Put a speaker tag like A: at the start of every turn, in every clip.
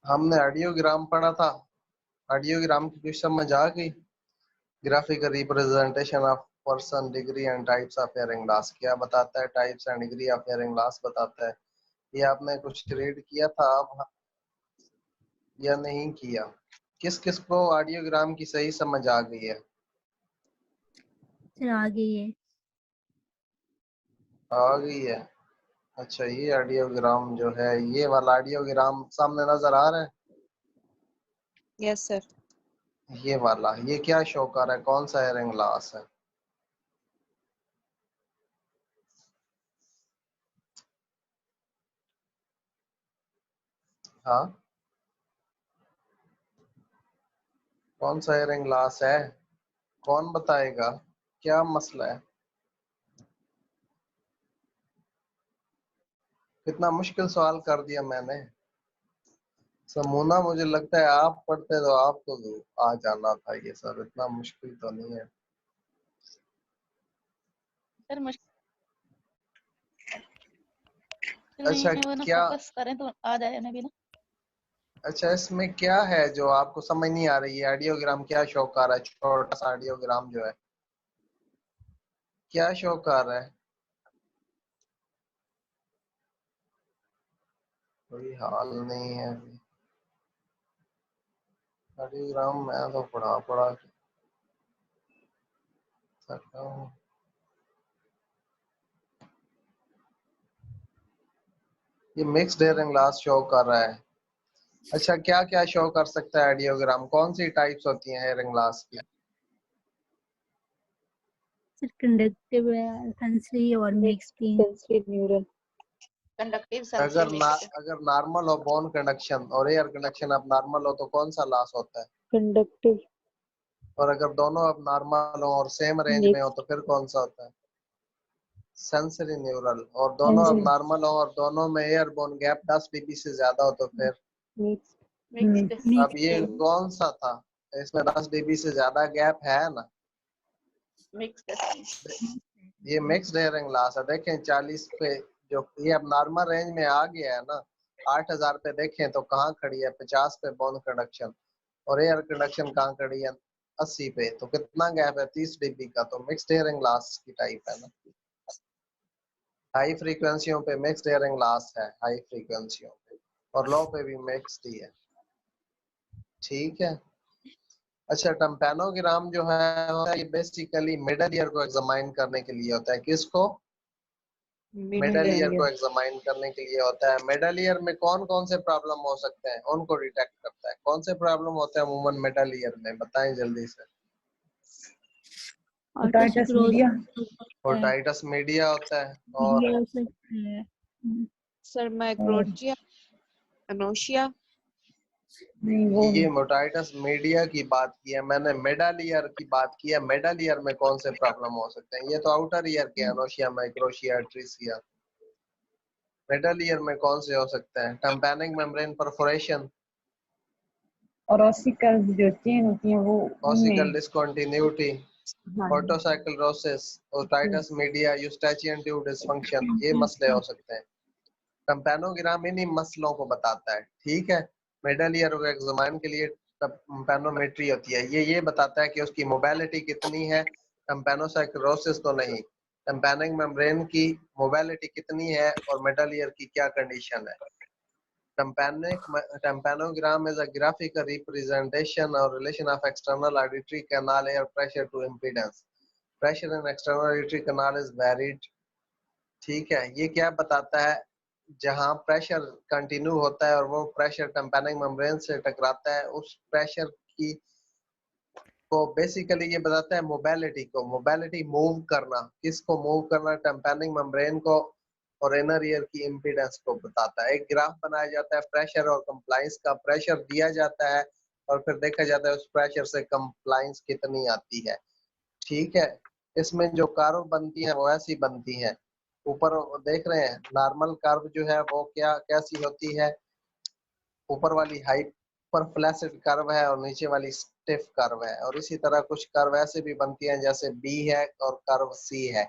A: हमने ऑडियोग्राम पढ़ा था। ऑडियोग्राम की कुछ समझ आ गई? Graphical representation of person, degree and types of hearing loss क्या बताता है? Types and degree of hearing loss बताता है। ये आपने कुछ रीड किया था अब या नहीं किया? किस किस को ऑडियोग्राम की सही समझ आ गई है?
B: सर आ गई है।
A: आ गई है। अच्छा, ये ऑडियोग्राम जो है, ये वाला ऑडियोग्राम सामने नजर आ रहा है?
C: Yes sir.
A: ये वाला, ये क्या शो कर रहा है? कौन सा हियरिंग लॉस है? हाँ, कौन सा हियरिंग लॉस है? कौन बताएगा? क्या मसला है? कितना मुश्किल सवाल कर दिया मैंने। समूना, मुझे लगता है आप पढ़ते तो आपको तो आ जाना था ये सब, इतना मुश्किल तो नहीं है।
D: सर मुश्किल
A: अच्छा,
D: नहीं है, वो ना
A: क्या?
D: फोकस करें तो आ जाए ना भी ना।
A: अच्छा, इसमें क्या है जो आपको समझ नहीं आ रही है? ऑडियोग्राम क्या शो कर रहा है? छोटा सा ऑडियोग्राम जो है क्या शो कर रहा है? कोई हाल नहीं है अभी। ऑडियोग्राम मैं तो पढ़ा पढ़ा सकता हूँ। ये मिक्स्ड हियरिंग लॉस शो कर रहा है। अच्छा, क्या क्या शो कर सकता है ऑडियोग्राम? कौन सी टाइप्स होती हैं हियरिंग लॉस की?
B: सर कंडक्टिव है, सेंसरी और मिक्स्ड।
C: Sensory neural.
D: कंडक्टिव
A: अगर
D: सेंसरी
A: अगर नॉर्मल हो बोन कंडक्शन और एयर कंडक्शन अब नॉर्मल हो तो कौन सा लॉस होता है?
C: कंडक्टिव।
A: और अगर दोनों अब नॉर्मल हो और सेम रेंज में हो तो फिर कौन सा होता है? Sensory neural. और दोनों अब नॉर्मल हो और दोनों में एयर बोन गैप 10 dB से ज्यादा हो तो फिर?
D: मिक्स्ड।
A: अब ये कौन सा था? इसमें 10 dB से ज्यादा गैप है ना?
D: मिक्स्ड।
A: ये मिक्स्ड हियरिंग लॉस है। देखें 40 पे, जो ये अब नॉर्मल रेंज में आ गया है ना। 8000 पे देखें तो कहाँ खड़ी है? 50 पे बोन कंडक्शन। और एयर कंडक्शन कहाँ खड़ी है? 80 पे। तो कितना गैप है? 30 dB का। तो मिक्स्ड हियरिंग लॉस की टाइप है ना। हाई फ्रीक्वेंसियों पे मिक्स्ड हियरिंग लॉस है, हाई फ्रीक्वेंसियों पे। और लो पे भी मिक्स्ड ही है। ठीक है। अच्छा, टम्पैनोग्राम जो है ये बेसिकली मिडल ईयर को एग्जामाइन करने के लिए होता है। किसको? मिडल ईयर को एग्जामाइन करने के लिए होता है। मिडल ईयर में कौन कौन से प्रॉब्लम हो सकते हैं उनको डिटेक्ट करता है। कौन से प्रॉब्लम होते हैं अमूमन मिडल ईयर में? बताएं जल्दी से।
B: ओटाइटस मीडिया,
A: ओटाइटस मीडिया होता है। और
C: सर माइक्रोटिया, एनोशिया।
A: ये मोटाइटस मीडिया की बात की है मैंने, मिडल ईयर की बात की है। मिडल ईयर में कौन से प्रॉब्लम हो सकते हैं? ये तो आउटर ईयर के, anotia, microtia, atresia. Middle ear में कौन से हो सकते हैं? टाम्पैनिक मेम्ब्रेन परफोरेशन,
E: और ऑसिकल जो चेन होती है वो,
A: ossicle discontinuity, otosclerosis, otitis media, Eustachian tube dysfunction. ये मसले हो सकते हैं। टम्पैनोग्राम इन्हीं मसलों को बताता है। ठीक है। मिडल ईयर को एग्जामिन के लिए टम्पैनोमेट्री होती है। ये बताता है कि उसकी मोबिलिटी कितनी है। टम्पैनोसाइक्लोसिस तो नहीं। टाम्पैनिक मेम्ब्रेन की मोबिलिटी कितनी है और मिडल ईयर की क्या कंडीशन है? Tympanogram is a graphical representation or relation of external auditory canal air pressure to impedance. Pressure in external auditory canal is varied. ठीक है। ये क्या बताता है? जहाँ प्रेशर कंटिन्यू होता है और वो प्रेशर टाम्पैनिक मेम्ब्रेन से टकराता है, उस प्रेशर की को बेसिकली ये बताता है मोबिलिटी को। मोबिलिटी, मूव करना। किसको मूव करना? टाम्पैनिक मेम्ब्रेन को। और इनर ईयर की इम्पीडेंस को बताता है। एक ग्राफ बनाया जाता है प्रेशर और कंप्लाइंस का। प्रेशर दिया जाता है और फिर देखा जाता है उस प्रेशर से कंप्लाइंस कितनी आती है। ठीक है। इसमें जो कर्व बनती है वो ऐसी बनती है। ऊपर देख रहे हैं नॉर्मल कर्व जो है वो क्या कैसी होती है? ऊपर वाली हाइपर फ्लैसिड कर्व है और नीचे वाली स्टिफ कर्व है। और इसी तरह कुछ कर्व ऐसे भी बनती हैं जैसे बी है और कर्व सी है।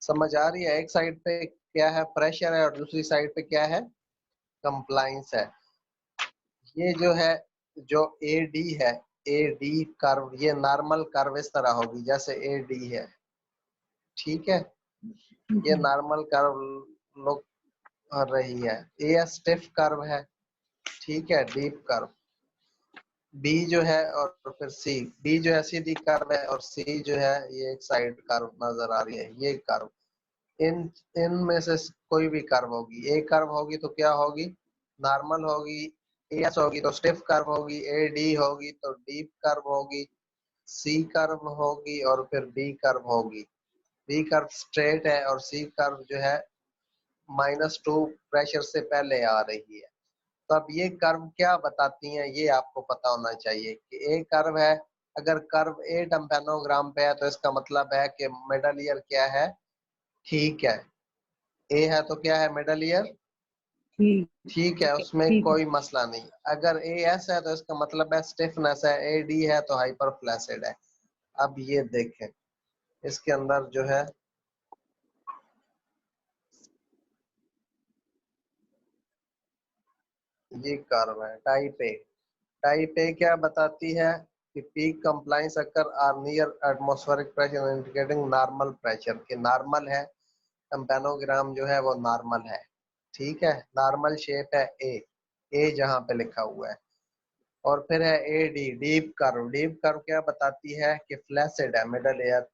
A: समझ आ रही है? एक साइड पे क्या है? प्रेशर है और दूसरी साइड पे क्या है? कंप्लाइंस है। ये जो है, जो ए डी है, ए डी कर्व, ये नॉर्मल कर्व इस तरह होगी जैसे ए डी है, ठीक है। ये नॉर्मल कर्व लोग कर रही है। ए स्टिफ कर्व है, ठीक है, डीप कर्व। बी जो है और फिर सी, बी जो है सीधी कर्व है और सी जो है ये एक साइड कर्व नजर आ रही है, ये कर्व। इन इनमें से कोई भी कर्व होगी, ए कर्व होगी तो क्या होगी, नॉर्मल होगी। एस होगी तो स्टिफ कर्व होगी, ए डी होगी तो डीप कर्व होगी, सी कर्व होगी और फिर बी कर्व होगी। बी कर्व स्ट्रेट है और सी कर्व जो है -2 प्रेशर से पहले आ रही है। तो अब ये कर्व क्या बताती हैं, ये आपको पता होना चाहिए कि ए कर्व है, अगर कर्व ए टम्पेनोग्राम पे है तो इसका मतलब है कि मिडल ईयर क्या है, ठीक है। ए है तो क्या है, मिडल ईयर ठीक है, उसमें
E: ठीक है।
A: कोई मसला नहीं। अगर ए एस है तो इसका मतलब है स्टिफनेस है, ए डी है तो हाइपर फ्लैसिड है। अब ये देखें, इसके अंदर जो है ये कर्व है टाइप ए। टाइप ए क्या बताती है कि peak compliance occur are near atmospheric pressure indicating normal pressure, कि नॉर्मल है, टम्पेनोग्राम जो है वो नॉर्मल है, ठीक है। नॉर्मल शेप है ए जहां पे लिखा हुआ है। और फिर है A D, deep curve. Deep curve क्या बताती है कि फ्लैसिड है, middle ear.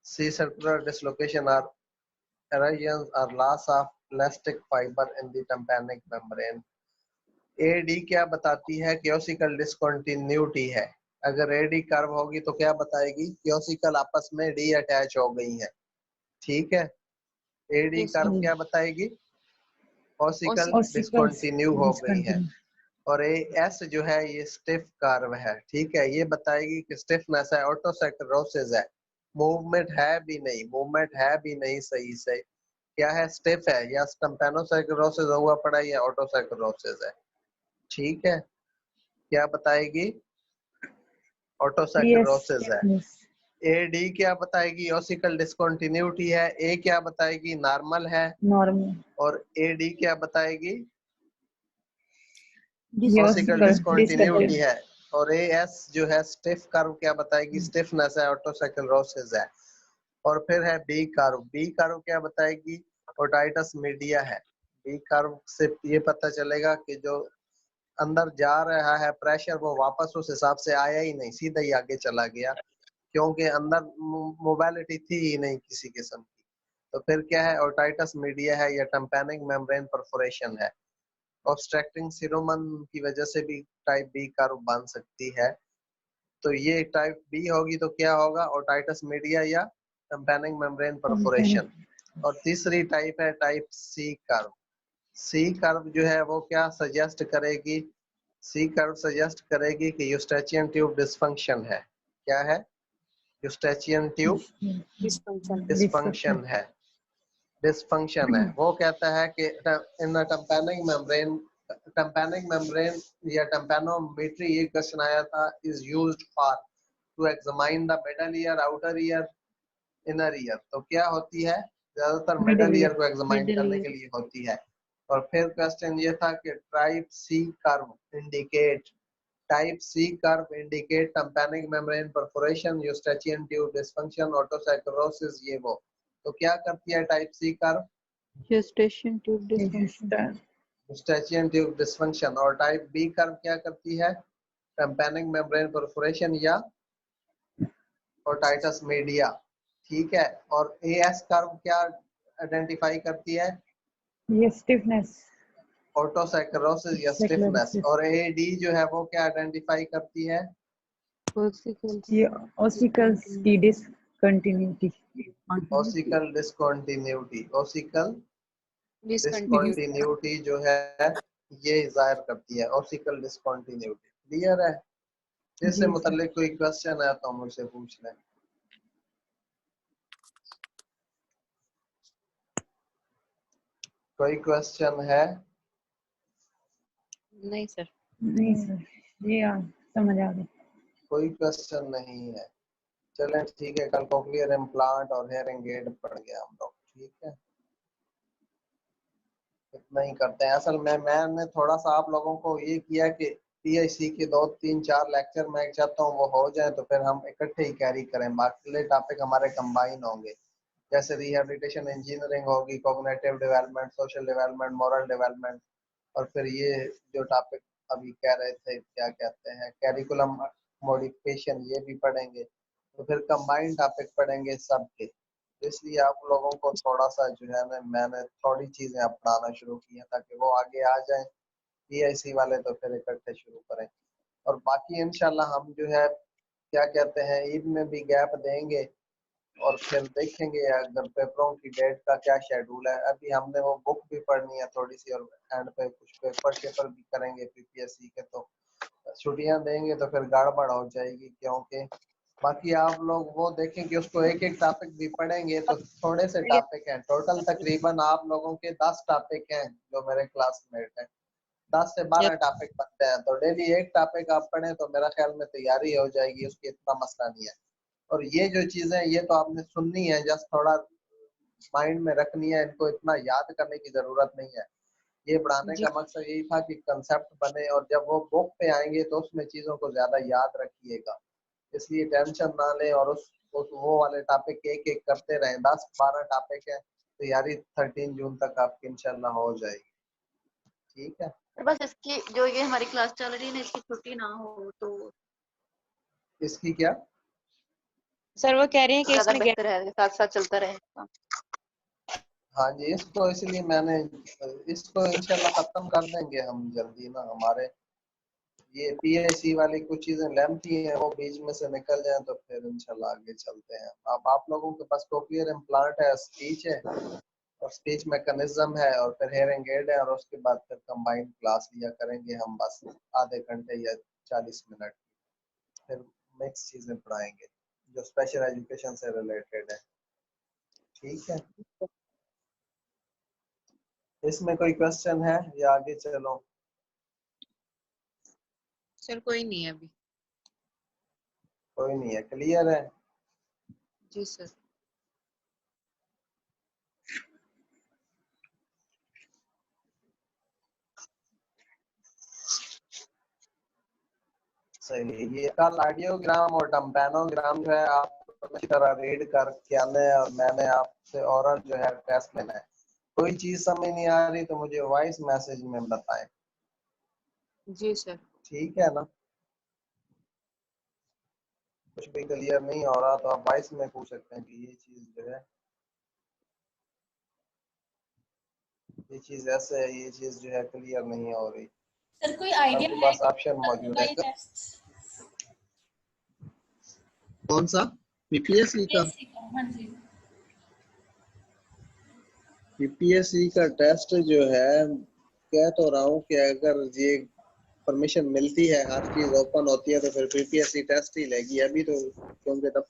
A: C circular dislocation are erosions or loss of elastic fiber in the tympanic membrane। AD क्या बताती है, क्योसिकल डिसकंटिन्यूटी है। अगर एडी कर्व होगी तो क्या बताएगी, क्योसिकल आपस में डी अटैच हो गई है, ठीक है। AD
C: Yes,
A: curve
C: sir.
A: क्या बताएगी, ओसिकल
C: Ossical
A: डिसकंटिन्यू हो गई है।
E: डिस्कंटिन्यू।
A: और ए एस जो है ये स्टिफ कर्व है, ठीक है। ये बताएगी कि स्टिफनेस है, ऑटोसैकरोसिस है, मूवमेंट है भी नहीं, मूवमेंट है भी नहीं सही से, क्या है, स्टिफ है, या स्टम्पेनोसैकरोसिस हुआ पड़ा है या ऑटोसैकरोसिस है, ठीक है। क्या बताएगी, ऑटोसैकरोसिस है। ए डी क्या बताएगी, ओसिकल डिसकंटिन्यूटी है। ए क्या बताएगी, नॉर्मल है।
E: नॉर्मल
A: और ए डी क्या बताएगी, ओसिकल
E: Ossical
A: डिसकंटिन्यूटी
E: discontinuity।
A: है। और ए एस जो है स्टिफ कर्व क्या बताएगी, स्टिफनेस है, ऑटोसैकरोसिस है। और फिर है बी कर्व। बी कर्व क्या बताएगी, ओटाइटस मीडिया है। बी कर्व से ये पता चलेगा कि जो अंदर जा रहा है प्रेशर वो वापस उस हिसाब से आया ही नहीं, सीधा ही आगे चला गया, क्योंकि अंदर मोबिलिटी थी ही नहीं किसी किस्म की। तो फिर क्या है, ओटाइटस मीडिया है या टाइम्पैनिक मेम्ब्रेन परफोरेशन है। ऑब्स्ट्रक्टिंग सिरोमन की वजह से भी टाइप बी कर्व बन सकती है। तो ये टाइप बी होगी तो क्या होगा, ओटाइटस मीडिया या टाइम्पैनिक मेम्ब्रेन परफोरेशन। और तीसरी टाइप है type C curve. C curve जो है वो क्या सजेस्ट करेगी, सी कर्व सजेस्ट करेगी कि यूस्टेचियन ट्यूब डिसफंक्शन है। क्या है, यूस्टेचियन ट्यूब
C: dysfunction.
A: डिसफंक्शन है, डिसफंक्शन है। वो कहता है कि इन टाइम्पैनिक मेम्ब्रेन या टाइम्पैनोमेट्री, ये क्वेश्चन आया था, is used for to examine the middle ear, outer ear, inner ear. तो क्या होती है, ज्यादातर मिडल ईयर को एग्जामाइन
B: Middle
A: करने
B: ear.
A: के लिए होती है। और फिर क्वेश्चन ये था कि type C curve indicate, type C curve indicate tympanic membrane perforation, Eustachian tube dysfunction, otosclerosis, ये वो। तो क्या करती है type C curve,
C: Gestation tube dysfunction.
A: Eustachian tube dysfunction. और टाइप बी कर्व क्या करती है, टाइम्पैनिक मेम्ब्रेन परफोरेशन या ओटाइटस मीडिया, ठीक है। और ए एस कर्व क्या आइडेंटिफाई करती है,
E: ये स्टिफनेस
A: ऑटोसैकरोसिस या स्टिफनेस। और ए डी जो है वो क्या आइडेंटिफाई करती है,
C: Ossicles.
E: ये ओसिकल्स की discontinuity.
A: Ossicle discontinuity. Ossicle
C: Discontinuity.
A: Discontinuity जो है ये जाहिर करती है, ओसिकल डिसकंटिन्यूटी। क्लियर है। इससे
E: जी
A: मुताल्लिक कोई क्वेश्चन है तो मुझसे पूछ लें। कोई क्वेश्चन है,
C: नहीं सर.
E: नहीं सर, ये समझ आ गया।
A: कोई क्वेश्चन नहीं है। चलें ठीक है, कल कॉक्लियर इम्प्लांट और हेयरिंग एड पढ़ गया हम लोग, ठीक है। इतना ही करते हैं। असल में मैंने थोड़ा सा आप लोगों को ये किया कि PIC के 2 3 4 लेक्चर मैं चाहता हूँ वो हो जाए तो फिर हम इकट्ठे ही कैरी करें, बाकी टॉपिक हमारे कंबाइन होंगे, जैसे रिहेबिलिटेशन इंजीनियरिंग होगी, cognitive development, social development, moral development, और फिर ये जो टॉपिक अभी कह रहे थे क्या कहते हैं कैरिकुलम मॉडिफिकेशन, ये भी पढ़ेंगे, तो फिर कंबाइंड टॉपिक पढ़ेंगे सबके। इसलिए आप लोगों को थोड़ा सा जो है ना मैंने थोड़ी चीजें अपनाना शुरू की हैं ताकि वो आगे आ जाएं, PIC वाले तो फिर इकट्ठे शुरू करें। और बाकी इंशाल्लाह हम जो है क्या कहते हैं ईद में भी गैप देंगे और फिर देखेंगे अगर पेपरों की डेट का क्या शेड्यूल है। अभी हमने वो बुक भी पढ़नी है थोड़ी सी और एंड पे कुछ पेपर भी करेंगे PPSC के, तो छुट्टियां देंगे तो फिर गड़बड़ हो जाएगी, क्योंकि बाकी आप लोग वो देखें कि उसको एक एक टॉपिक भी पढ़ेंगे तो थोड़े से टॉपिक हैं, टोटल तकरीबन आप लोगों के 10 टॉपिक हैं जो मेरे क्लासमेट हैं, 10 से 12 टॉपिक बनते हैं, तो डेली एक टॉपिक आप पढ़ें तो मेरा ख्याल में तैयारी हो जाएगी, उसकी इतना मसला नहीं है। और ये जो चीजें ये तो आपने सुननी है, जस्ट थोड़ा माइंड में रखनी है, इनको इतना याद करने की जरूरत नहीं है। ये पढ़ाने का मकसद यही था कि कंसेप्ट बने और जब वो बुक पे आएंगे तो उसमें चीजों को ज्यादा याद रखिएगा, इसलिए टेंशन ना लें और उस वो वाले टॉपिक एक एक करते रहें। 10-12 टॉपिक है, तैयारी 13 जून तक आपकी इंशाल्लाह हो जाएगी, ठीक है।
C: बस इसकी जो ये हमारी क्लास चल रही है ना, इसकी छुट्टी ना हो तो
A: इसकी क्या
C: सर वो कह रहे हैं कि इसमें बेहतर है, साथ साथ चलता रहेगा।
A: हाँ जी, इसको इसलिए मैंने इसको इंशाल्लाह खत्म कर देंगे हम जल्दी ना, हमारे ये PIC वाली कुछ चीजें लेंथी हैं वो बीच में से निकल जाएं तो फिर इंशाल्लाह आगे चलते हैं। अब आप लोगों के पास कोक्लियर इम्प्लांट है, स्पीच है और स्पीच मैकेनिज्म है और फिर हेयरिंग एड है, और उसके बाद फिर कंबाइंड क्लास लिया करेंगे हम, बस आधे घंटे या 40 मिनट, फिर मिक्स चीजें पढ़ाएंगे जो स्पेशल एजुकेशन से रिलेटेड है, ठीक है। इसमें कोई क्वेश्चन है या आगे चलो?
C: सर कोई नहीं है अभी।
A: कोई नहीं है, क्लियर है?
C: जी सर।
A: सही। ये कल ऑडियोग्राम और टम्पैनोग्राम जो है आप अच्छी तरह रीड करके आने और मैंने आपसे ओरल जो है टेस्ट लेना है। कोई चीज समझ नहीं आ रही तो मुझे वॉइस मैसेज में बताएं,
C: जी सर।
A: ठीक है ना? कुछ भी क्लियर नहीं हो रहा तो आप वॉइस में पूछ सकते हैं कि ये चीज जो है ये चीज ऐसे है, ये चीज जो है क्लियर नहीं हो रही।
F: सर कोई आइडिया
A: आपके पास ऑप्शन मौजूद है। कौन सा? PPSC का?
F: हाँ जी।
A: PPSC का टेस्ट जो है कह तो रहा हूँ कि अगर ये परमिशन मिलती है, हर चीज ओपन होती है तो फिर PPSC टेस्ट ही लेगी। अभी तो क्योंकि तब